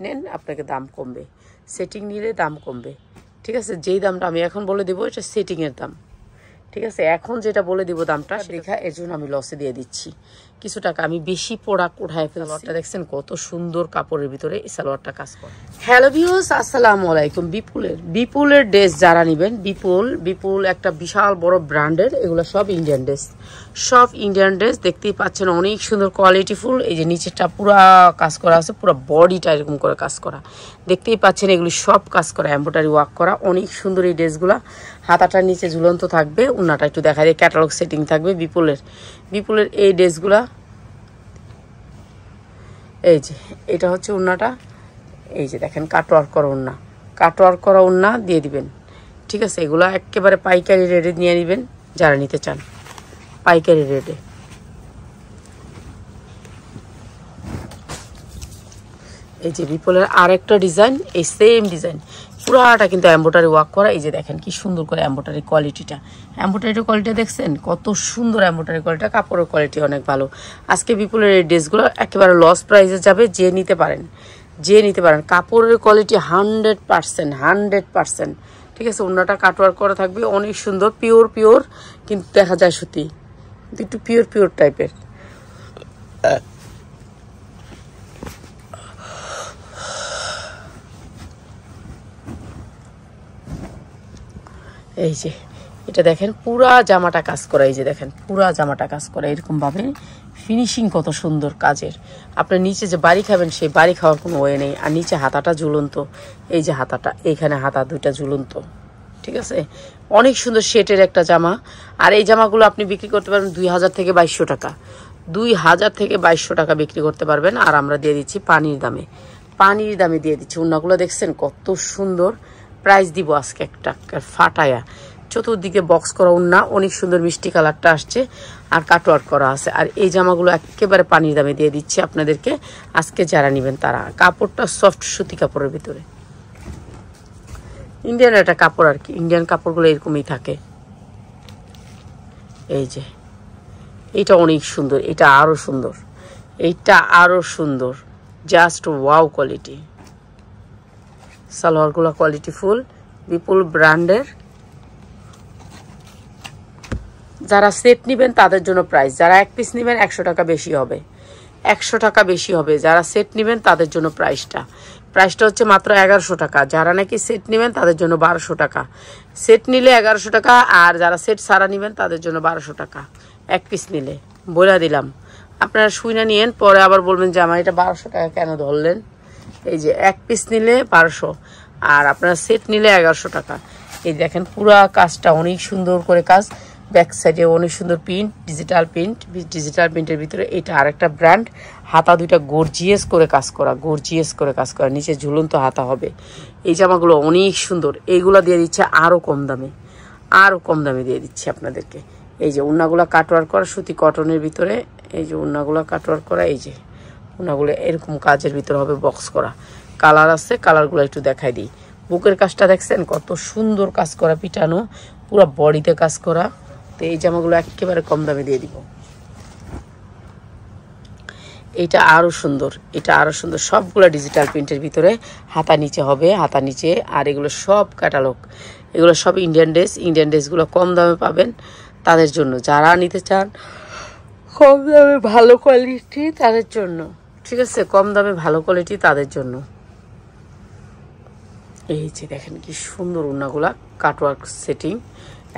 নেন আপনাকে দাম কমবে, সেটিং নিলে দাম কমবে। ঠিক আছে, যেই দামটা আমি এখন বলে দেবো এটা সেটিংয়ের দাম। ঠিক আছে, এখন যেটা বলে দিব দামটা দেখা, এর জন্য আমি লসে দিয়ে দিচ্ছি কিছু টাকা। আমি বেশি প্রোডাক্ট উঠায় ফেলছি। সালোয়ারটা দেখছেন কত সুন্দর কাপড়ের ভিতরে এই সালোয়ারটা কাজ করে। হ্যালো ভিউয়ার্স, আসসালামু আলাইকুম। বিপুলের ড্রেস যারা নেবেন, বিপুল একটা বিশাল বড় ব্র্যান্ডের, এগুলো সব ইন্ডিয়ান ড্রেস, সব ইন্ডিয়ান ড্রেস। দেখতেই পাচ্ছেন অনেক সুন্দর কোয়ালিটিফুল। এই যে নিচেরটা পুরা কাজ করা আছে, পুরো বডিটা এরকম করে কাজ করা, দেখতেই পাচ্ছেন এগুলি সব কাজ করা, এমব্রয়ডারি ওয়ার্ক করা, অনেক সুন্দর এই ড্রেসগুলো। হাতাটার নিচে ঝুলন্ত থাকবে, উন্নাটা একটু দেখা যায় ক্যাটালগ সেটিং থাকবে বিপুলের এই ড্রেসগুলা। এই যে এটা হচ্ছে উন্নাটা, এই যে দেখেন কাটওয়ার্ক করা উন্না দিয়ে দিবেন। ঠিক আছে, এগুলো একেবারে পাইকারি রেটে নিয়ে নেবেন যারা নিতে চান, পাইকারি রেটে। এই যে বিপুলের আরেকটা ডিজাইন, এই সেম ডিজাইন পুরাটা কিন্তু এমব্রয়ডারি ওয়ার্ক করা। এই যে দেখেন কি সুন্দর করে এমব্রয়ডারি কোয়ালিটিটা দেখছেন কত সুন্দর এমব্রয়ডারি কোয়ালিটিটা, কাপড়ের কোয়ালিটি অনেক ভালো। আজকে বিপুলের এই ড্রেসগুলো একেবারে লস প্রাইসে যাবে, যে নিতে পারেন। কাপড়ের কোয়ালিটি 100%। ঠিক আছে, ওড়নাটা কাটওয়ার্ক করা থাকবে, অনেক সুন্দর, পিওর কিন্তু দেখা যায় সত্যি একটু পিওর টাইপের। এই যে এটা দেখেন পুরা জামাটা কাজ করা, এই যে দেখেন পুরা জামাটা কাজ করা, এরকম ভাবে ফিনিশিং কত সুন্দর কাজের। আপনার নিচে যে বাড়ি খাবেন সেই বাড়ি খাওয়ার কোনো ওয়ে নেই। আর নিচে হাতাটা ঝুলন্ত, এই যে হাতাটা, এইখানে হাতা দুইটা ঝুলন্ত। ঠিক আছে, অনেক সুন্দর শেটের একটা জামা। আর এই জামাগুলো আপনি বিক্রি করতে পারবেন 2000 থেকে 2200 টাকা, 2000 থেকে 2200 টাকা বিক্রি করতে পারবেন। আর আমরা দিয়ে দিচ্ছি পানির দামে দিয়ে দিচ্ছি। উন্নাগুলো দেখছেন কত সুন্দর, প্রাইস দিব আজকে একটা ফাটায়া। চতুর্দিকে বক্স করা উন্না, অনেক সুন্দর মিষ্টি কালারটা আসছে, আর কাটওয়ার্ক করা আছে। আর এই জামাগুলো একেবারে পানির দামে দিয়ে দিচ্ছি আপনাদেরকে আজকে যারা নেবেন তারা। কাপড়টা সফট সুতি কাপড়ের ভিতরে, ইন্ডিয়ান একটা কাপড় আর কি, ইন্ডিয়ান কাপড়গুলো এরকমই থাকে। এই যে এটা অনেক সুন্দর, এটা আরো সুন্দর, জাস্ট ওয়াও কোয়ালিটি। সালোয়ারগুলো কোয়ালিটি ফুল, বিপুল ব্র্যান্ডের। যারা সেট নেবেন তাদের জন্য প্রাইস, যারা এক পিস নেবেন 100 টাকা বেশি হবে, 100 টাকা বেশি হবে। যারা সেট নেবেন তাদের জন্য প্রাইসটা হচ্ছে মাত্র 1100 টাকা। যারা নাকি সেট নেবেন তাদের জন্য 1200 টাকা, সেট নিলে 1100 টাকা। আর যারা সেট সারা নেবেন তাদের জন্য 1200 টাকা এক পিস নিলে। বলে দিলাম, আপনারা শুনে নিয়েন, পরে আবার বলবেন যে আমার এটা 1200 টাকা কেন ধরলেন। এই যে এক পিস নিলে 1200, আর আপনারা সেট নিলে 1100 টাকা। এই দেখেন পুরা কাজটা অনেক সুন্দর করে কাজ, ব্যাক সাইডে অনেক সুন্দর ডিজিটাল প্রিন্টের ভিতরে। এটা আরেকটা ব্র্যান্ড, হাতা দুইটা গর্জিয়াস করে কাজ করা, নিচে ঝুলন্ত হাতা হবে। এই জামাগুলো অনেক সুন্দর, এইগুলো দিয়ে দিচ্ছে আরো কম দামে দিয়ে দিচ্ছি আপনাদেরকে। এই যে উন্নাগুলো কাটওয়ার্ক করা সুতি কটনের ভিতরে, এই যে উন্নাগুলো কাটওয়ার্ক করা, এই যে উন্নাগুলো এরকম কাজের ভিতরে হবে, বক্স করা, কালার আছে, কালারগুলো একটু দেখাই দিই। বুকের কাজটা দেখছেন কত সুন্দর কাজ করা, পিটানো, পুরো বডিতে কাজ করা। তো এই জামাগুলো একেবারে কম দামে দিয়ে দিব। এটা আরো সুন্দর, সবগুলো ডিজিটাল প্রিন্টের ভিতরে, হাতা নিচে হবে, আর এগুলো সব ক্যাটালগ, এগুলো সব ইন্ডিয়ান ড্রেসগুলো কম দামে পাবেন তাদের জন্য, যারা নিতে চান কম দামে ভালো কোয়ালিটি তাদের জন্য। ঠিক আছে, কম দামে ভালো কোয়ালিটি তাদের জন্য। এই যে দেখেন কি সুন্দর উন্নাগুলা, কাটওয়ার্ক সেটিং,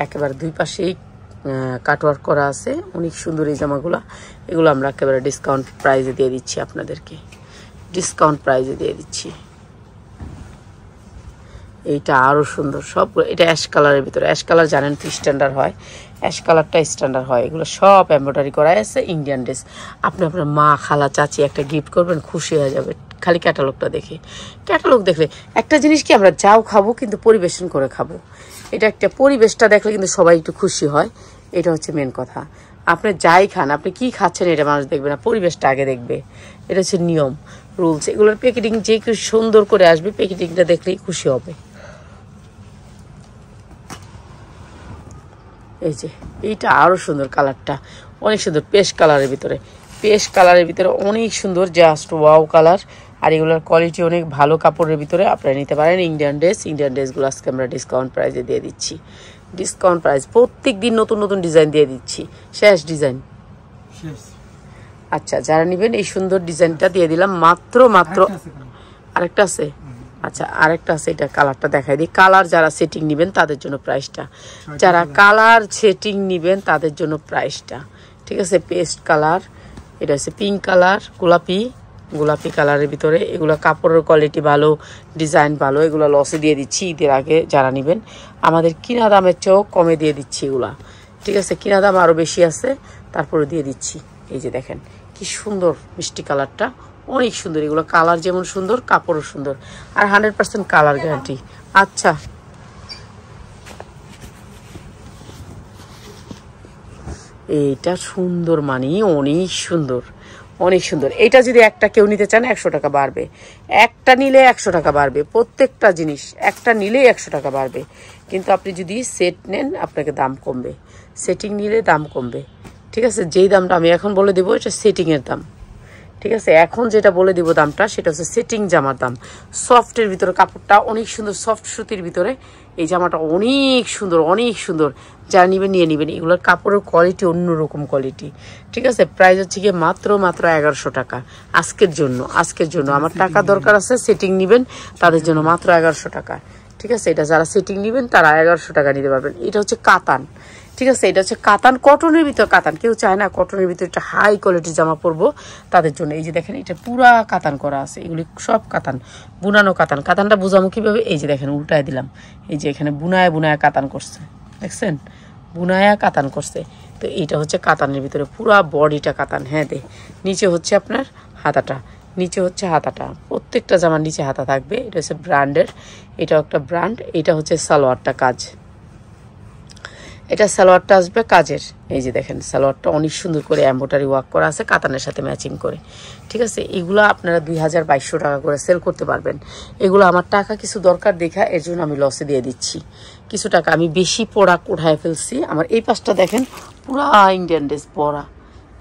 একেবারে দুই পাশেই কাটওয়ার্ক করা আছে, অনেক সুন্দর এই জামাগুলা। এগুলো আমরা একেবারে ডিসকাউন্ট প্রাইজে দিয়ে দিচ্ছি আপনাদেরকে, এইটা আরো সুন্দর সবগুলো। এটা অ্যাশ কালারের ভিতরে, অ্যাশ কালার জানেন তো স্ট্যান্ডার্ড হয়, অ্যাশ কালারটা স্ট্যান্ডার্ড হয়। এগুলো সব এমব্রয়ডারি করা আছে, ইন্ডিয়ান ড্রেস। আপনি আপনার মা, খালা, চাচি একটা গিফট করবেন, খুশি হয়ে যাবে খালি ক্যাটালগটা দেখে। ক্যাটালগ দেখলে একটা জিনিস কি, আমরা যাও খাবো কিন্তু পরিবেশন করে খাবো, এটা একটা পরিবেশটা দেখলে কিন্তু সবাই একটু খুশি হয়। এটা হচ্ছে মেন কথা। আপনি যাই খান, আপনি কি খাচ্ছেন এটা মানুষ দেখবে না, পরিবেশটা আগে দেখবে। এটা হচ্ছে নিয়ম, রুলস। এগুলোর প্যাকেটিং যে কেউ সুন্দর করে আসবে, প্যাকেটিংটা দেখলেই খুশি হবে। এই যে এইটা আরো সুন্দর, কালারটা অনেক সুন্দর, পেস্ট কালারের ভিতরে অনেক সুন্দর, জাস্ট ওয়াও কালার। আর এগুলোর কোয়ালিটি অনেক ভালো, কাপড়ের ভিতরে আপনারা নিতে পারেন। ইন্ডিয়ান ড্রেসগুলো আজকে আমরা ডিসকাউন্ট প্রাইসে দিয়ে দিচ্ছি। ডিসকাউন্ট প্রাইস, প্রত্যেক দিন নতুন নতুন ডিজাইন দিয়ে দিচ্ছি। শেষ ডিজাইন। আচ্ছা, যারা নেবেন এই সুন্দর ডিজাইনটা দিয়ে দিলাম মাত্র আরেকটা আছে। আচ্ছা, আরেকটা আছে, এটা কালারটা দেখাই দিই। কালার যারা সেটিং নেবেন তাদের জন্য প্রাইসটা, যারা কালার সেটিং নেবেন তাদের জন্য প্রাইসটা, ঠিক আছে। পেস্ট কালার, এটা হচ্ছে পিঙ্ক কালার, গোলাপি কালারের ভিতরে। এগুলো কাপড়ের কোয়ালিটি ভালো, ডিজাইন ভালো। এগুলো লসে দিয়ে দিচ্ছি ঈদের আগে। যারা নেবেন আমাদের কিনা দামের চেয়েও কমে দিয়ে দিচ্ছি এগুলা, ঠিক আছে। কিনা দাম আরও বেশি আছে, তারপরে দিয়ে দিচ্ছি। এই যে দেখেন কি সুন্দর মিষ্টি কালারটা, অনেক সুন্দর। এগুলো কালার যেমন সুন্দর, কাপড়ও সুন্দর, আর 100% কালার গ্যারান্টি। আচ্ছা, এইটা সুন্দর, মানে অনেক সুন্দর, অনেক সুন্দর। এটা যদি একটা কেউ নিতে চান 100 টাকা বাড়বে, একটা নিলে 100 টাকা বাড়বে। প্রত্যেকটা জিনিস একটা নিলেই 100 টাকা বাড়বে, কিন্তু আপনি যদি সেট নেন আপনাকে দাম কমবে, সেটিং নিলে দাম কমবে, ঠিক আছে। যেই দামটা আমি এখন বলে দেবো এটা সেটিংয়ের দাম, ঠিক আছে। এখন যেটা বলে দিব দামটা সেটা হচ্ছে সেটিং জামার দাম। সফটের ভিতরে কাপড়টা অনেক সুন্দর, সফট সুতির ভিতরে এই জামাটা অনেক সুন্দর, অনেক সুন্দর। যারা নেবেন নিয়ে নেবেন। এগুলোর কাপড়ের কোয়ালিটি অন্যরকম কোয়ালিটি, ঠিক আছে। প্রাইস হচ্ছে গিয়ে মাত্র 1100 টাকা আজকের জন্য। আমার টাকা দরকার আছে, সেটিং নেবেন তাদের জন্য মাত্র 1100 টাকা, ঠিক আছে। এটা যারা সেটিং নেবেন তারা 1100 টাকা নিতে পারবেন। এটা হচ্ছে কাতান, ঠিক আছে। এটা হচ্ছে কাতান, কটনের ভিতর কাতান। কেউ চায় না কটনের ভিতরে একটা হাই কোয়ালিটির জামা পরবো, তাদের জন্য। এই যে দেখেন এটা পুরা কাতান করা আছে, এগুলি সব কাতান, বুনানো কাতান। কাতানটা বুঝামো কিভাবে, এই যে দেখেন উল্টায় দিলাম, এই যে এখানে বুনায় কাতান করছে, দেখছেন, বুনায়া কাতান করছে। তো এইটা হচ্ছে কাতানের ভিতরে পুরা বডিটা কাতান। হ্যাঁ, নিচে হচ্ছে আপনার হাতাটা, প্রত্যেকটা জামার নিচে হাতা থাকবে। এটা হচ্ছে ব্র্যান্ডের, এটাও একটা ব্র্যান্ড। এটা হচ্ছে সালোয়ারটা কাজ, এটা সালোয়ারটা আসবে কাজের। এই যে দেখেন সালোয়ারটা অনেক সুন্দর করে এমব্রয়ডারি ওয়ার্ক করা আছে, কাতানের সাথে ম্যাচিং করে, ঠিক আছে। এগুলো আপনারা 2200 টাকা করে সেল করতে পারবেন। এগুলো আমার টাকা কিছু দরকার দেখা, এর জন্য আমি লসে দিয়ে দিচ্ছি কিছু টাকা। আমি বেশি প্রোডাক্ট উঠায় ফেলছি। আমার এই পাশটা দেখেন পুরা ইন্ডিয়ান ড্রেস পরা,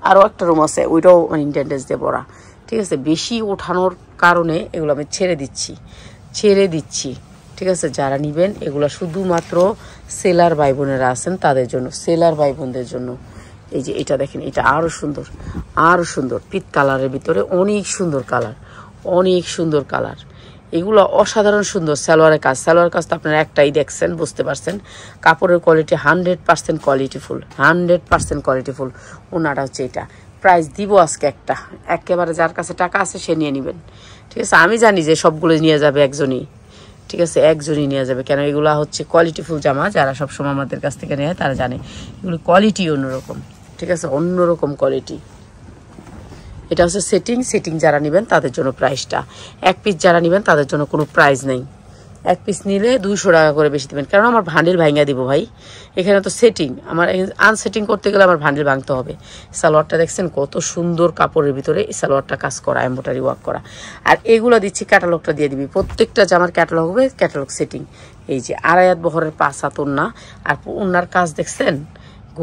আরও একটা রুম আছে ওইটাও ইন্ডিয়ান ড্রেস দিয়ে পরা, ঠিক আছে। বেশি ওঠানোর কারণে এগুলো আমি ছেড়ে দিচ্ছি, ঠিক আছে। যারা নেবেন এগুলো শুধুমাত্র সেলার ভাই বোনেরা আছেন তাদের জন্য, সেলার ভাই বোনদের জন্য। এই যে এটা দেখেন, এটা আরও সুন্দর পিত কালারের ভিতরে, অনেক সুন্দর কালার। এগুলো অসাধারণ সুন্দর। সালোয়ার কাজ তো আপনারা একটাই দেখছেন, বুঝতে পারছেন। কাপড়ের কোয়ালিটি 100% কোয়ালিটিফুল। ওনাটা হচ্ছে এটা। প্রাইস দিব আজকে একেবারে যার কাছে টাকা আছে সে নিয়ে নেবেন, ঠিক আছে। আমি জানি যে সবগুলো নিয়ে যাবে একজনই, ঠিক আছে, একজনই নিয়ে যাবে। কেন, এগুলা হচ্ছে কোয়ালিটিফুল জামা। যারা সবসময় আমাদের কাছ থেকে নেয় তারা জানে এগুলো কোয়ালিটি অন্যরকম, ঠিক আছে, অন্যরকম কোয়ালিটি। এটা হচ্ছে সেটিং যারা নেবেন তাদের জন্য প্রাইসটা। এক পিস যারা নেবেন তাদের জন্য কোনো প্রাইস নেই। এক পিস নিলে 200 টাকা করে বেশি দেবেন, কারণ আমার ভান্ডিল ভাঙিয়ে দিব ভাই। এখানে তো সেটিং, আমার আনসেটিং করতে গেলে আমার ভান্ডিল ভাঙতে হবে। সালোয়ারটা দেখছেন কত সুন্দর কাপড়ের ভিতরে এই সালোয়ারটা কাজ করা, এমব্রয়ডারি ওয়ার্ক করা। আর এগুলো দিচ্ছি, ক্যাটালগটা দিয়ে দিবি। প্রত্যেকটা জামার ক্যাটালগ হবে, ক্যাটালগ সেটিং। এই যে 2.5 হাত বহরের 5 হাত ওড়না, আর ওড়নার কাজ দেখছেন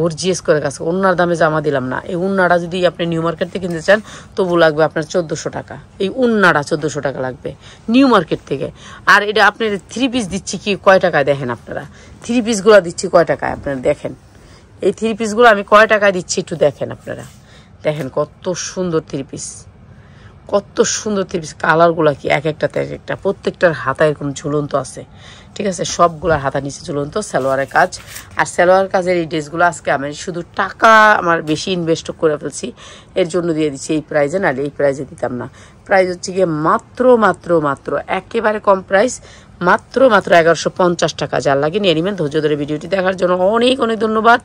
গর্জিয়াস করে কাজ। ওড়নার দামে জামা দিলাম না। এই উন্নাটা যদি আপনি নিউ মার্কেট থেকে কিনতে চান তবু লাগবে আপনার 1400 টাকা। এই উন্নাটা 1400 টাকা লাগবে নিউ মার্কেট থেকে। আর এটা আপনার 3 পিস দিচ্ছি কি কয় টাকায় দেখেন আপনারা, 3 পিসগুলো দিচ্ছি কয় টাকায় আপনারা দেখেন। এই 3 পিসগুলো আমি কয় টাকায় দিচ্ছি একটু দেখেন আপনারা, দেখেন কত সুন্দর 3 পিস, কালারগুলো কি এক একটাতে এক একটা। প্রত্যেকটার হাতায় এরকম ঝুলন্ত আছে, ঠিক আছে। সবগুলোর হাতা নিচে ঝুলন্ত, সালোয়ারের কাজ। আর সালোয়ার কাজের এই ড্রেসগুলো আজকে আমি শুধু টাকা আমার বেশি ইনভেস্ট করে ফেলছি, এর জন্য দিয়ে দিচ্ছি এই প্রাইজে, নাহলে এই প্রাইজে দিতাম না। প্রাইস হচ্ছে গিয়ে মাত্র একেবারে কম প্রাইস, মাত্র 1150 টাকা। যার লাগে নিয়ে নেবেন। ধৈর্য ধরে ভিডিওটি দেখার জন্য অনেক ধন্যবাদ।